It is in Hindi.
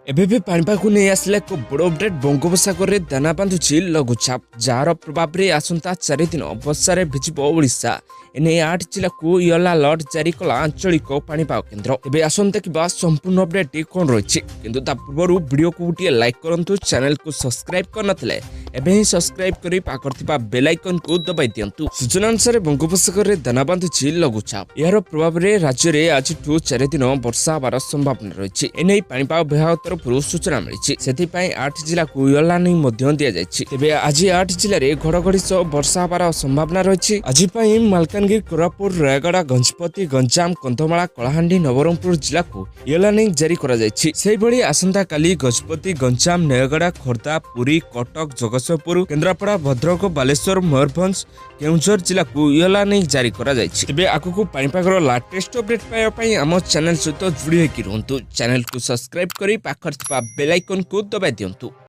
एबे पाणीपाग को नहीं आसला एक बड़ अपडेट। बंगोपसागर में दाना बांधुची लघुचाप जार प्रभाव में आसंता 4 दिन वर्षा भिजिब ओडिशा। एने 8 जिला को येलो अलर्ट जारी कला आंचलिक पाणीपाग केन्द्र। एबे आसंता किबा संपूर्ण अपडेट कौन रही किंतु ता पूर्व वीडियो को गोटे लाइक करंतु, चैनल को सब्सक्राइब करनथले एबे ही सब्सक्राइब करी पाखर थिबा बेल आइकन को दबाई दियंतु। सूचना अनुसार बंगोपसागर में दाना बांधुची लघुचाप। यार प्रभाव में राज्य में आज 4 दिन वर्षा होबार संभावना रही। एने पाणीपाग विभाग तरफ सूचना मिली। से 8 जिला को येलो वार्निंग दिया जायछि। तेबे आज 8 जिले में घड़घड़ी सह वर्षा होबार संभावना रही। आज मालकानगिरी, कोरापुट, रायगड़ा, गंजपति, गंजाम, कंधमाला, कलाहांडी, नवरंगपुर जिला को येलो वार्निंग जारी करा जायछि। सेहि भली आसंता काली गजपति, गंजाम, नयगड़ा, खोर्धा, पुरी, कटक, जगतसिंहपुर, केन्द्रापड़ा, भद्रक, बालेश्वर, मयूरभंज, केउझर जिला को येलो वार्निंग जारी करा जायछि। तेबे आगु पाणीपागर लेटेस्ट अपडेट पाइबा पई आम चैनल सहित जोड़ी होकि रहंतु। चैनल को सब्सक्राइब करी पाखर बेल आइकन को दबाई दियंतु।